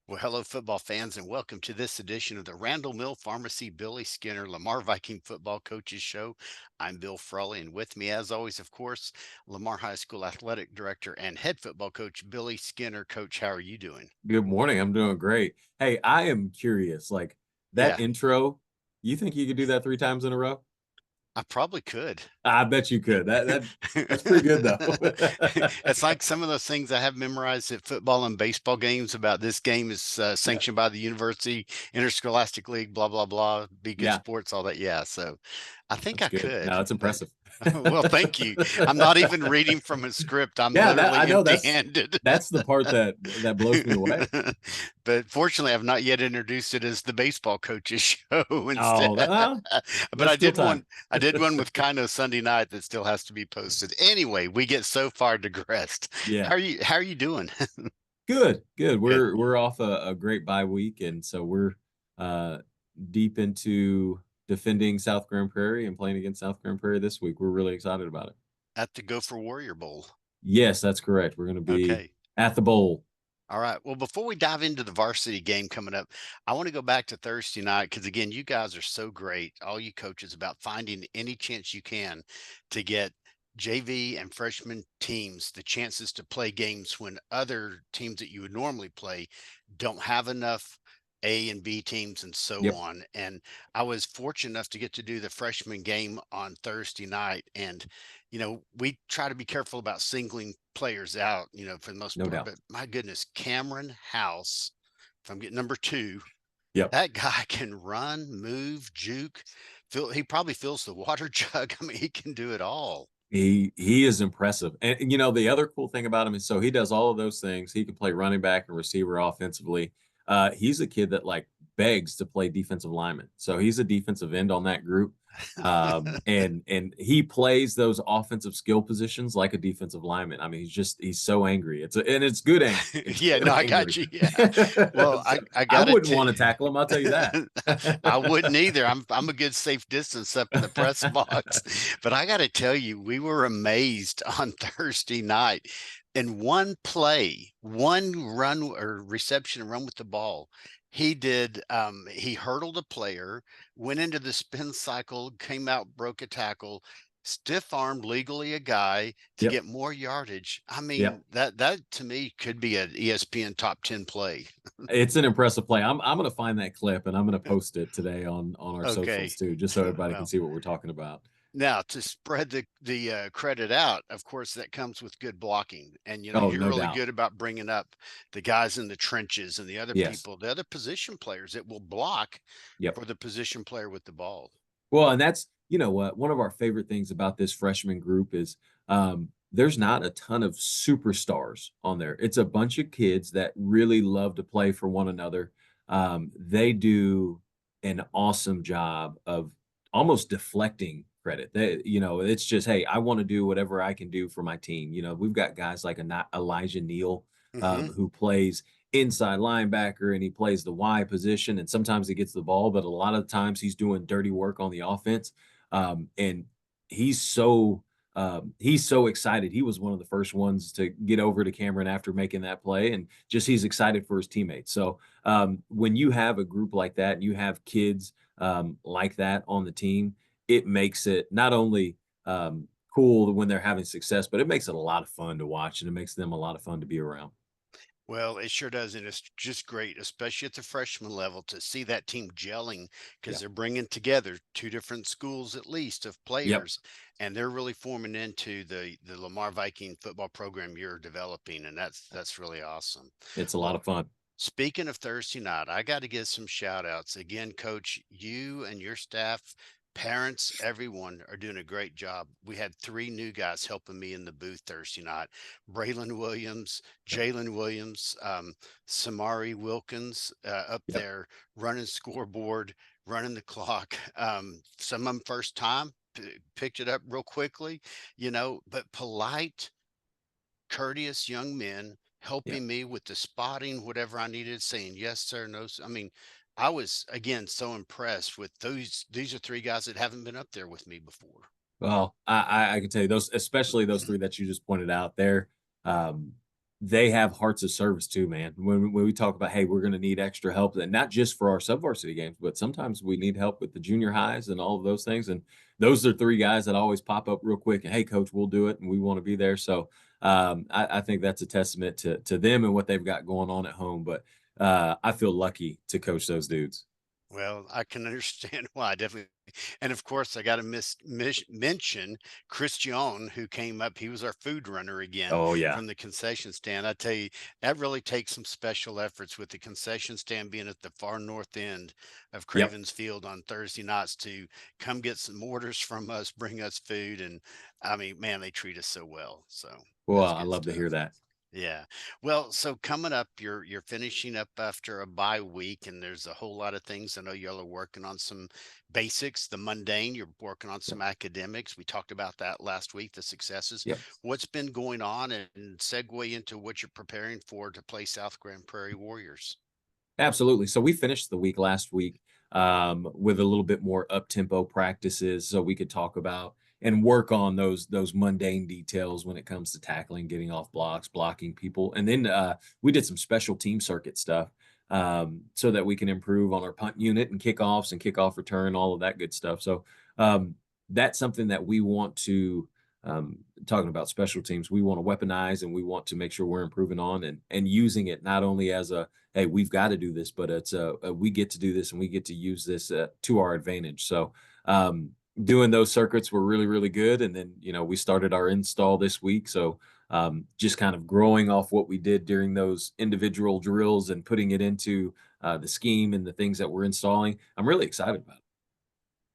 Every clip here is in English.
Well, hello, football fans, and welcome to this edition of the Randall Mill Pharmacy Billy Skinner Lamar Viking Football Coaches Show. I'm Bill Frawley, and with me, as always, of course, Lamar High School Athletic Director and Head Football Coach Billy Skinner. Coach, how are you doing? Good morning. I'm doing great. Hey, I am curious, like that Yeah, intro, you think you could do that 3 times in a row? I probably could. I bet you could. That's pretty good though. It's like some of those things I have memorized at football and baseball games about this game is Yeah. sanctioned by the university, interscholastic league, blah, blah, blah, be good Yeah, sports, all that. Yeah. So I think that's I good. No, could, that's but impressive. well, thank you. I'm not even reading from a script. I'm Yeah, that I literally know empty-handed. that's the part that blows me away. But fortunately, I've not yet introduced it as the baseball coaches show instead. Oh, well, But that's still time. I did one with Kino Sunday night that still has to be posted. Anyway, we get so far digressed. Yeah. How are you doing? Good, good. Good. We're off a great bye week, and so we're uh, deep into defending South Grand Prairie and playing against South Grand Prairie this week. We're really excited about it. At the Gopher Warrior Bowl. Yes, that's correct. We're gonna be Okay. at the bowl. All right. Well, before we dive into the varsity game coming up, I want to go back to Thursday night because, again, you guys are so great, all you coaches, about finding any chance you can to get JV and freshman teams the chances to play games when other teams that you would normally play don't have enough A and B teams and so Yep, on. And I was fortunate enough to get to do the freshman game on Thursday night. And we try to be careful about singling players out, for the most no part. doubt. But my goodness, Cameron House, if I'm getting number two, Yep. that guy can run, move, juke. He probably fills the water jug. I mean, he can do it all. He is impressive, and, the other cool thing about him is so he does all of those things. He can play running back and receiver offensively. He's a kid that, like, begs to play defensive lineman. So he's a defensive end on that group, and he plays those offensive skill positions like a defensive lineman. I mean, he's so angry. It's good anger. It's Yeah, no, good I got angry. you. Yeah. Well, So, I I got wouldn't it. wanna tackle him, I'll tell you that. I wouldn't either. I'm a good safe distance up in the press box. But I got to tell you, we were amazed on Thursday night. In one play, one run or reception and run with the ball, he hurdled a player, went into the spin cycle, came out, broke a tackle, stiff armed legally a guy to Yep, get more yardage. I yep. mean, that to me could be an ESPN top 10 play. It's an impressive play. I'm gonna find that clip, and I'm gonna post it today on our socials Okay. too, just so everybody can Well, see what we're talking about. now to spread the credit out, of course, that comes with good blocking, and Oh, you're no really doubt. good about bringing up the guys in the trenches and Yes. the other position players that will block Yep. for the position player with the ball. Well, and that's what, one of our favorite things about this freshman group is, there's not a ton of superstars on there. It's a bunch of kids that really love to play for one another. They do an awesome job of almost deflecting credit. It's just, "Hey, I wanna do whatever I can do for my team." We've got guys like Elijah Neal, Hmm. who plays inside linebacker and he plays the Y position and sometimes he gets the ball, but a lot of times he's doing dirty work on the offense. And he's so he's so excited. He was one of the first ones to get over to Cameron after making that play, and just he's excited for his teammates. So when you have a group like that and you have kids like that on the team, it makes it not only cool when they're having success, but it makes it a lot of fun to watch and it makes them a lot of fun to be around. Well, it sure does, and it's just great, especially at the freshman level, to see that team gelling because Yeah. they're bringing together two different schools at least of Yep. players, and they're really forming into the Lamar Viking football program you're developing, and that's really awesome. It's a lot Well, of fun. speaking of Thursday night, I got to give some shout outs. Again, coach, you and your staff, parents, everyone are doing a great job. We had three new guys helping me in the booth Thursday night. Braylon Williams, Yep. Jalen Williams, Samari Wilkins up Yep. there running scoreboard, running the clock. Some of them first time, picked it up real quickly, but polite, courteous young men Yep. helping me with the spotting, whatever I needed, saying yes, sir, no. I mean, I was again so impressed with those. These are three guys that haven't been up there with me before. Well, I can tell you those, especially those 3 that you just pointed out there, um, they have hearts of service too, man. When we talk about, hey, we're going to need extra help, and not just for our subvarsity games, but sometimes we need help with the junior highs and all of those things. And those are three guys that always pop up real quick. And hey, coach, we'll do it, and we want to be there. So I think that's a testament to them and what they've got going on at home. But I feel lucky to coach those dudes. Well, I can understand why, definitely. And of course, I got to mention Christian, who came up. He was our food runner again Oh yeah, from the concession stand. I tell you, that really takes some special efforts with the concession stand being at the far north end of yep. Cravens Field on Thursday nights to come get some orders from us, bring us food. And I mean, man, they treat us so well. So Well, that's I good love to hear stuff. that. Yeah. Well, so coming up, you're finishing up after a bye week, and there's a whole lot of things. I know y'all are working on some basics, the mundane. You're working on Yep. some academics. We talked about that last week, the successes. Yep. What's been going on, and segue into what you're preparing for to play South Grand Prairie Warriors. Absolutely. So we finished the week last week with a little bit more up tempo practices, so we could talk about and work on those mundane details when it comes to tackling, getting off blocks, blocking people, and then we did some special team circuit stuff so that we can improve on our punt unit and kickoffs and kickoff return, all of that good stuff. So um, that's something that we want to. Talking about special teams, we want to weaponize and we want to make sure we're improving on and using it not only as a hey, we've got to do this, but it's we get to do this and we get to use this to our advantage. So doing those circuits were really, really good. And then, we started our install this week. So just kind of growing off what we did during those individual drills and putting it into the scheme and the things that we're installing. I'm really excited about it.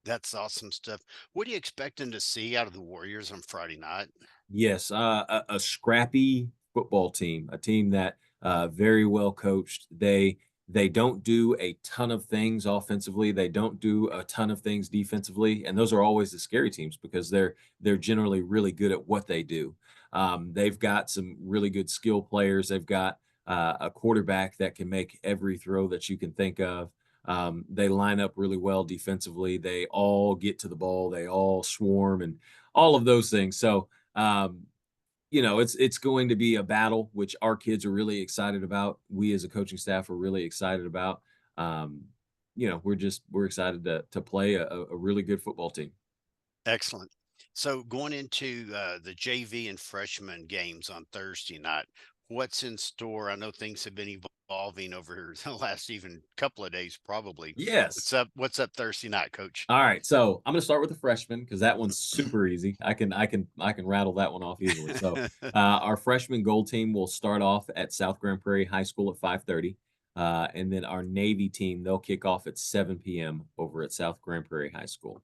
That's awesome stuff. What are you expecting to see out of the Warriors on Friday night? Yes, a scrappy football team, a team that very well coached. They don't do a ton of things offensively. They don't do a ton of things defensively, and those are always the scary teams because they're generally really good at what they do. They've got some really good skill players. They've got a quarterback that can make every throw that you can think of. They line up really well defensively. They all get to the ball. They all swarm and all of those things. So um, it's going to be a battle, which our kids are really excited about. We as a coaching staff are really excited about. Um, we're excited to play a really good football team. Excellent. So going into the JV and freshman games on Thursday night, what's in store? I know things have been evolving over the last even couple of days, probably. Yes. What's up Thursday night, Coach? All right. So I'm going to start with the freshman because that one's super easy. I can rattle that one off easily. So our freshman goal team will start off at South Grand Prairie High School at 5:30. And then our Navy team, they'll kick off at 7 p.m. over at South Grand Prairie High School.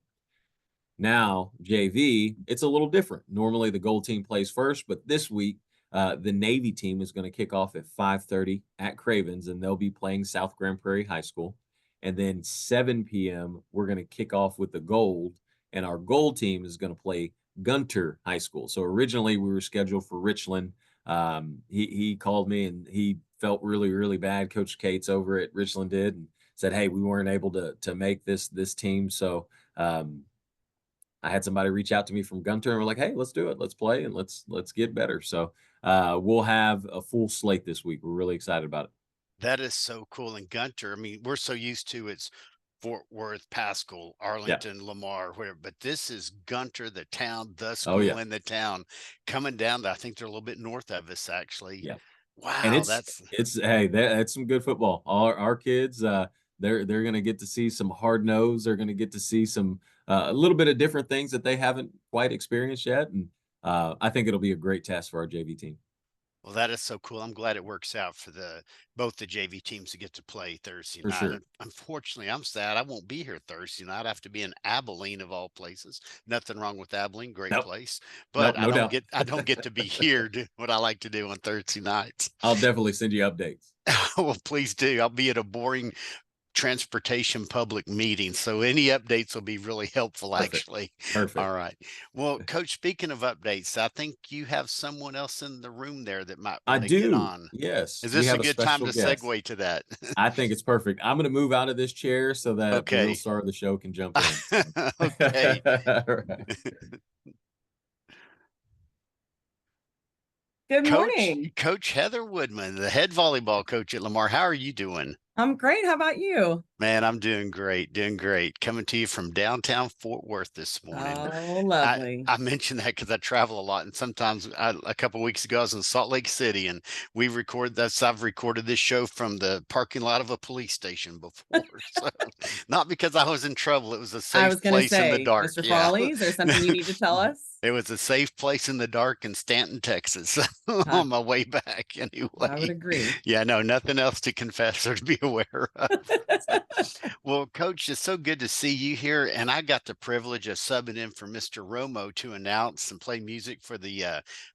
Now, JV, it's a little different. Normally, the gold team plays first, but this week, the Navy team is going to kick off at 5:30 at Cravens, and they'll be playing South Grand Prairie High School. And then 7 p.m., we're going to kick off with the gold, and our gold team is going to play Gunter High School. So originally, we were scheduled for Richland. He called me and he felt really, really bad. Coach Cates over at Richland did and said, "Hey, we weren't able to make this team." So I had somebody reach out to me from Gunter and we're like, "Hey, let's do it. Let's play and let's get better." So we'll have a full slate this week. We're really excited about it. That is so cool. And Gunter, I mean, we're so used to it's Fort Worth, Pascal, Yeah. Arlington, Lamar, whatever, but this is Gunter, the town, the Oh school yeah. in the town, coming down. I think they're a little bit north of us, actually. Yeah. And Wow, it's that's it's hey, that's some good football. Our kids, they're gonna get to see some hard nose. They're gonna get to see some a little bit of different things that they haven't quite experienced yet. And I think it'll be a great test for our JV team Well, that is so cool. I'm glad it works out for the both the JV teams to get to play Thursday for night. sure. Unfortunately, I'm sad I won't be here Thursday night. I have to be in Abilene of all places. Nothing wrong with Abilene, great Nope. place. Nope. But No doubt. I don't get to be here doing what I like to do on Thursday nights. I'll definitely send you updates. Well, please do. I'll be at a boring transportation public meeting. So any updates will be really helpful, Perfect. actually. Perfect. All right. Well, Coach, speaking of updates, I think you have someone else in the room there that might I want to get do. on. Yes, Is we this a have a good time special to guest. segue to that? I think it's perfect. I'm going to move out of this chair so that the real Okay. star of the show can jump in. So. Okay. All right. Good Coach morning. Coach Heather Woodman, the head volleyball coach at Lamar. How are you doing? I'm great. How about you? Man, I'm doing great, doing great. Coming to you from downtown Fort Worth this morning. Oh, I lovely. I mentioned that because I travel a lot, and sometimes a couple of weeks ago I was in Salt Lake City, and I've recorded this show from the parking lot of a police station before. So not because I was in trouble, it was a I safe was going to place in the say, dark. Mr. Yeah. Frawley, is there something you need to tell us? It was a safe place in the dark in Stanton, Texas, Huh, on my way back I would anyway. agree. Yeah, no, nothing else to confess or to be aware of. So, well, Coach, it's so good to see you here. And I got the privilege of subbing in for Mr. Romo to announce and play music for the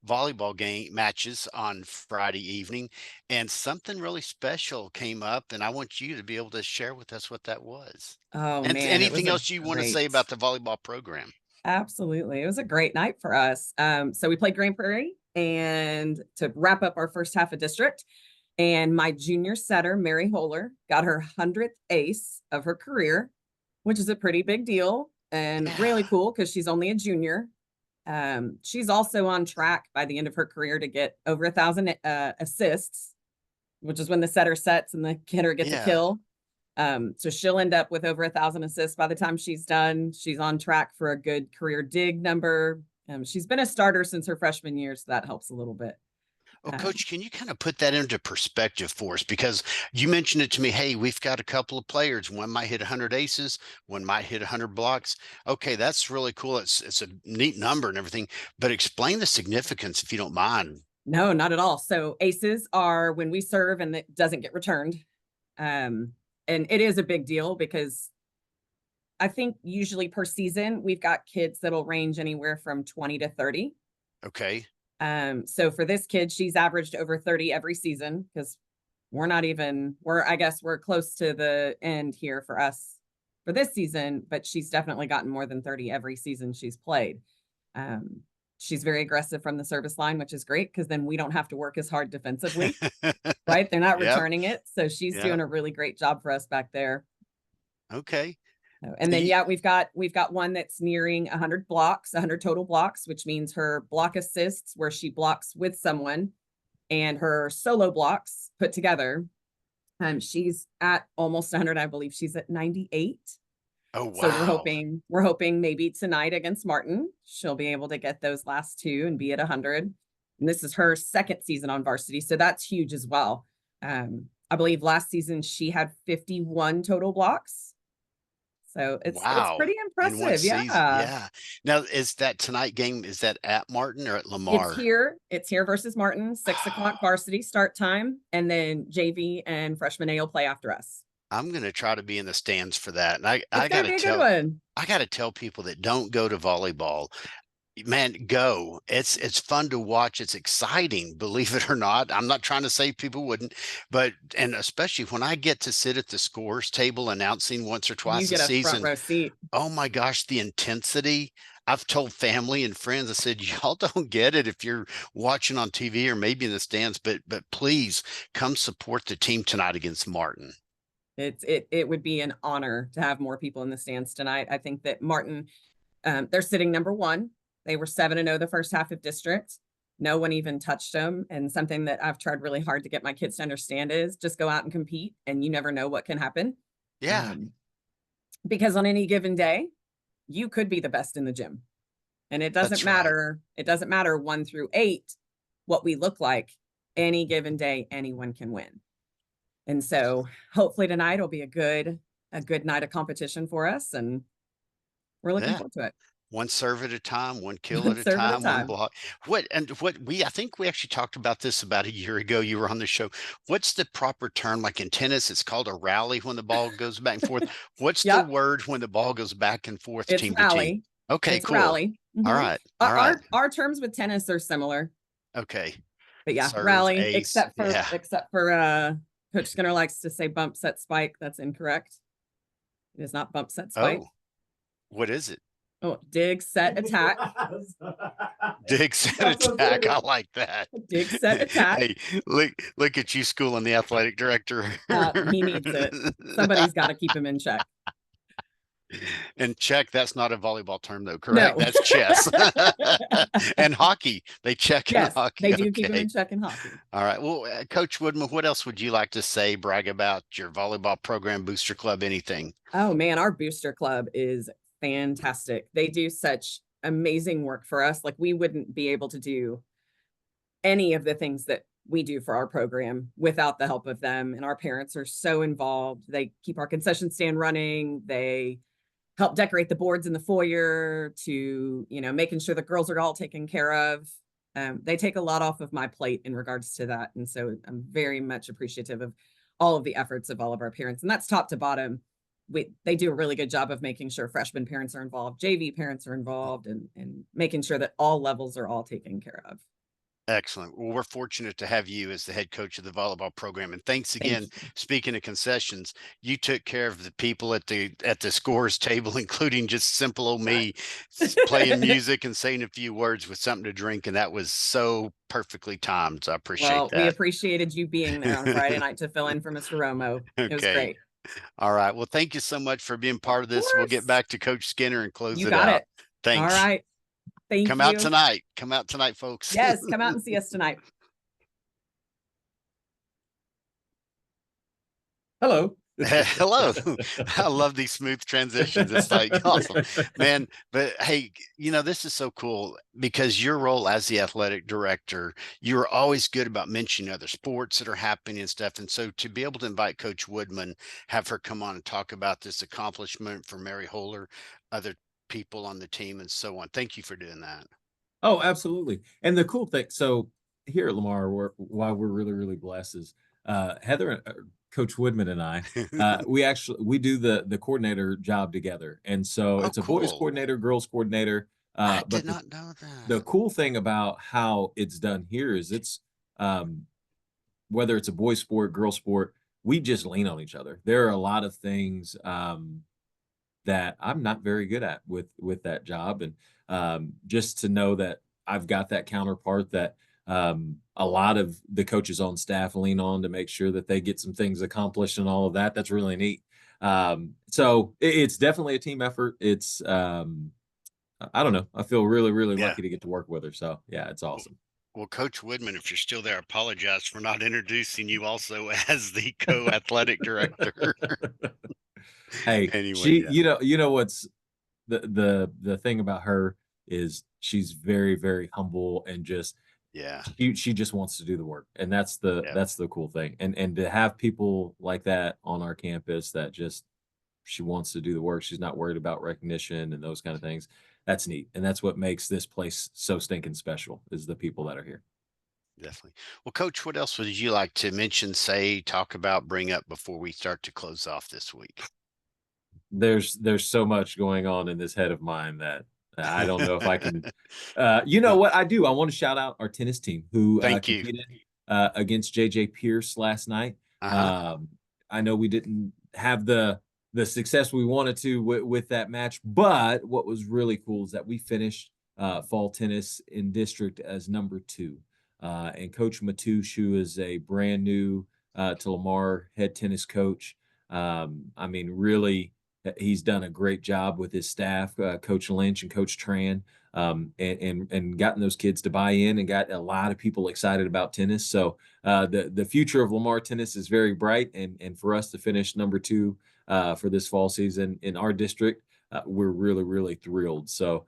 volleyball game matches on Friday evening. And something really special came up, and I want you to be able to share with us what that was. Oh, And man, it was anything a else you want to say great, about the volleyball program? absolutely. It was a great night for us. So we played Grand Prairie and to wrap up our first half of district. And my junior setter, Mary Holler, got her 100th ace of her career, which is a pretty big deal and Yeah. really cool because she's only a junior. She's also on track by the end of her career to get over 1,000 assists, which is when the setter sets and the hitter gets a Yeah. kill. So she'll end up with over 1,000 assists by the time she's done. She's on track for a good career dig number. She's been a starter since her freshman year, so that helps a little bit. Well, Um, Coach, can you kind of put that into perspective for us? Because you mentioned it to me, hey, we've got a couple of players. One might hit 100 aces, one might hit 100 blocks. Okay, that's really cool. It's a neat number and everything, but explain the significance if you don't mind. no, not at all. So aces are when we serve and it doesn't get returned. Um, and it is a big deal because I think usually per season, we've got kids that'll range anywhere from 20 to 30. Okay. So for this kid, she's averaged over 30 every season because I guess we're close to the end here for us for this season, but she's definitely gotten more than 30 every season she's played. Um, she's very aggressive from the service line, which is great because then we don't have to work as hard defensively, right? They're not Yep. returning it. So she's Yep. doing a really great job for us back there. Okay. And So then you, yeah, we've got one that's nearing 100 blocks, 100 total blocks, which means her block assists where she blocks with someone and her solo blocks put together. She's at almost 100, I believe she's at 98. oh, So wow. we're hoping maybe tonight against Martin, she'll be able to get those last two and be at 100. And this is her second season on varsity, so that's huge as well. I believe last season she had 51 total blocks. So it's Wow. pretty In one impressive. season. Yeah. Yeah. Now, is that tonight game, is that at Martin or at It's Lamar? here. It's here versus Martin, 6 o'clock varsity start time. And then JV and freshman A will play after us. I'm going to try to be in the stands for that. And It's gonna be a good one. I got to tell people that don't go to volleyball, man, go. It's fun to watch. It's exciting, believe it or not. I'm not trying to say people wouldn't, but and especially when I get to sit at the scores table announcing once or You twice a get a front season, row seat. oh my gosh, the intensity. I've told family and friends, I said, y'all don't get it if you're watching on TV or maybe in the stands, but please come support the team tonight against Martin. It would be an honor to have more people in the stands tonight. I think that Martin, they're sitting number one. They were 7-0 the first half of district. No one even touched them. And something that I've tried really hard to get my kids to understand is just go out and compete, and you never know what can happen. Yeah, Um, because on any given day, you could be the best in the gym. And that's right. it doesn't matter 1 through 8, what we look like. Any given day, anyone can win. And so hopefully tonight will be a good night of competition for us. And we're looking Yeah. forward to it. One serve at a time, one kill at One a serve at a time, one time. block. I think we actually talked about this about a year ago. You were on the show. What's the proper term? Like in tennis, it's called a rally when the ball goes back and forth. What's the Yep. word when the ball goes back and forth It's team to team? rally. Okay, It's cool. rally. All Mhm. right. All Our, right. our our terms with tennis are similar, Okay. but yeah, Serve, rally, ace. Yeah. except for Coach Skinner likes to say bump set spike. That's incorrect. It is not bump set spike. Oh, what is it? Oh, dig, set, attack. Dig, set, That's what I'm attack. saying. I like that. Dig, set, attack. Hey, look at you schooling the athletic director. He needs it. Somebody's got to keep him in check. And check, that's not a volleyball term though, correct? No. That's chess. And hockey. They check in Yes, they hockey. do keep them Okay. in check in hockey. All right. Well, Coach Woodman, what else would you like to say, brag about your volleyball program, booster club, anything? Oh man, our booster club is fantastic. They do such amazing work for us. Like we wouldn't be able to do any of the things that we do for our program without the help of them. And our parents are so involved. They keep our concession stand running. They help decorate the boards in the foyer to, making sure the girls are all taken care of. They take a lot off of my plate in regards to that. And so I'm very much appreciative of all of the efforts of all of our parents. And that's top to bottom. They do a really good job of making sure freshman parents are involved, JV parents are involved, and making sure that all levels are all taken care of. Excellent. Well, we're fortunate to have you as the head coach of the volleyball program. And thanks Thank again. you. Speaking of concessions, you took care of the people at the scores table, including just simple old me playing music and saying a few words with something to drink. And that was so perfectly timed. So I appreciate Well, we that. appreciated you being there on Friday night to fill in for Mr. Romo. It was Okay. great. All right. Well, thank you so much for being Of part of this. We'll get course. back to Coach Skinner and close You it got out. it. All Thanks. right. Thank Come out you. tonight. Come out tonight, folks. Yes, come out and see us tonight. Hello. Hello. I love these smooth transitions. It's like awesome, man. But hey, this is so cool because your role as the athletic director, you're always good about mentioning other sports that are happening and stuff. And so to be able to invite Coach Woodman, have her come on and talk about this accomplishment for Mary Holler, other people on the team, and so on. Thank you for doing that. Oh, absolutely. And the cool thing, so here at Lamar, why we're really, really blessed is Heather, Coach Woodman and I, we do the coordinator job together. And so Oh, it's a boys cool. coordinator, girls coordinator. I did But not know the that. cool thing about how it's done here is um, whether it's a boys sport, girl sport, we just lean on each other. There are a lot of things that I'm not very good at with that job, and just to know that I've got that counterpart that a lot of the coaches on staff lean on to make sure that they get some things accomplished and all of that. That's really neat. So it's definitely a team effort. It's I don't know. I feel really, really Yeah. lucky to get to work with her. So yeah, it's Well, awesome. well, Coach Woodman, if you're still there, I apologize for not introducing you also as the co-athletic director. Hey, Anyway, she, yeah, what's the thing about her is she's very, very humble and just yeah, she just wants to do the work. And yeah, that's the cool thing. And to have people like that on our campus that just she wants to do the work. She's not worried about recognition and those kind of things. That's neat. And that's what makes this place so stinking special is the people that are here. definitely. Well, Coach, what else would you like to mention, say, talk about, bring up before we start to close off this week? There's so much going on in this head of mine that I don't know if I can. You know what I do? I want to shout out our tennis team who Thank you. competed against JJ Pierce last night. Uh-huh. Um, I know we didn't have the success we wanted to with that match, but what was really cool is that we finished fall tennis in district as number 2. And Coach Matoush, who is a brand new to Lamar head tennis coach, I mean, really he's done a great job with his staff, Coach Lynch and Coach Tran, and gotten those kids to buy in and got a lot of people excited about tennis. So the future of Lamar tennis is very bright, and for us to finish number 2 for this fall season in our district, we're really, really thrilled. So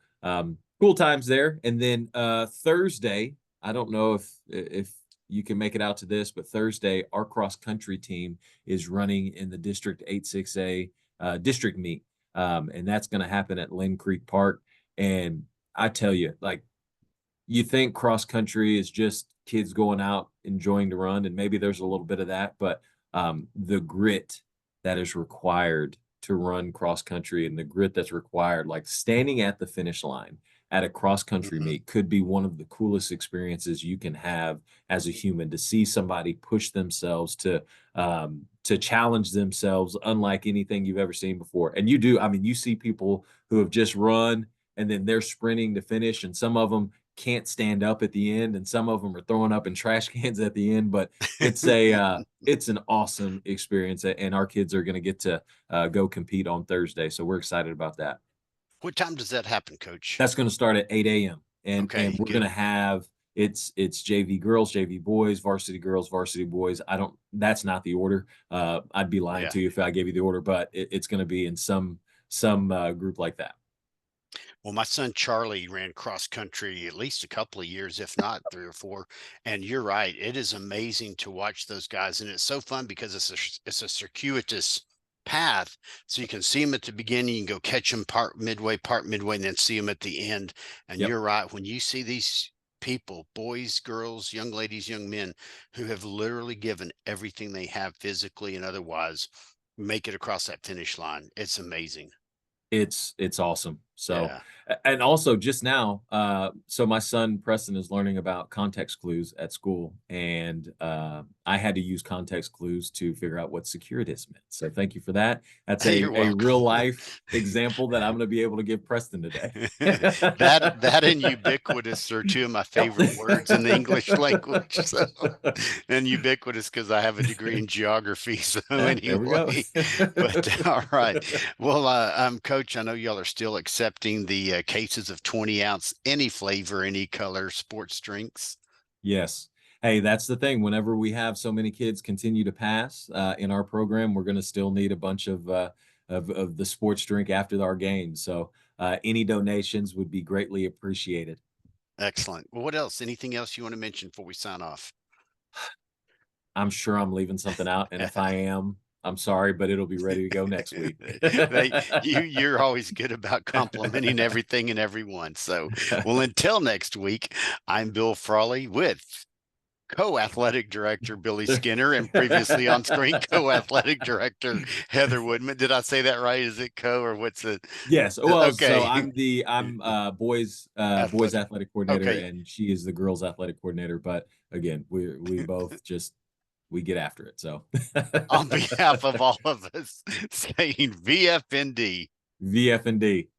cool times there. And then Thursday, I don't know if you can make it out to this, but Thursday our cross country team is running in the District 86A district meet. And that's going to happen at Lynn Creek Park. And I tell you, like, you think cross country is just kids going out enjoying to run, and maybe there's a little bit of that, but the grit that is required to run cross country and the grit that's required, like standing at the finish line at a cross country Mhm. meet, could be one of the coolest experiences you can have as a human, to see somebody push themselves to challenge themselves unlike anything you've ever seen before. And you do, I mean, you see people who have just run and then they're sprinting to finish, and some of them can't stand up at the end, and some of them are throwing up in trash cans at the end. But it's an awesome experience, and our kids are going to get to go compete on Thursday, so we're excited about that. What time does that happen, Coach? That's going to start at 8 a.m. and Okay, we're going good. to have it's JV girls, JV boys, varsity girls, varsity boys. I don't. That's not the order. I'd be lying Yeah. to you if I gave you the order, but it's going to be in some group like that. Well, my son Charlie ran cross country at least a couple of years, if not 3 or 4. And you're right, it is amazing to watch those guys, and it's so fun because it's a circuitous path, so you can see them at the beginning, you can go catch them part midway, and then see them at the end. And Yep. you're right, when you see these people, boys, girls, young ladies, young men, who have literally given everything they have physically and otherwise, make it across that finish line, it's amazing. It's awesome. So, Yeah. and also just now, so my son Preston is learning about context clues at school, and I had to use context clues to figure out what securitas meant. So thank you for that. That's Hey, you're a real welcome. life example that I'm going to be able to give Preston today. That and ubiquitous are two of my favorite words in the English language. So, and ubiquitous because I have a degree in geography. So There we go. anyway, but all right. Well, Coach, I know y'all are still accepting the cases of 20 ounce, any flavor, any color sports drinks. Yes. Hey, that's the thing. Whenever we have so many kids continue to pass in our program, we're going to still need a bunch of the sports drink after our games. So any donations would be greatly appreciated. Excellent. Well, what else? Anything else you want to mention before we sign off? I'm sure I'm leaving something out, and if I am, I'm sorry, but it'll be ready to go next week. You're always good about complimenting everything and everyone. So, well, until next week, I'm Bill Frawley with co-athletic director Billy Skinner and previously on screen co-athletic director Heather Woodman. Did I say that right? Is it co or what's it? Yes. Well, so Okay. I'm boys Athletic. athletic coordinator, Okay. and she is the girls athletic coordinator. But again, we both just we get after it. So On behalf of all of us saying VFND. VF and D.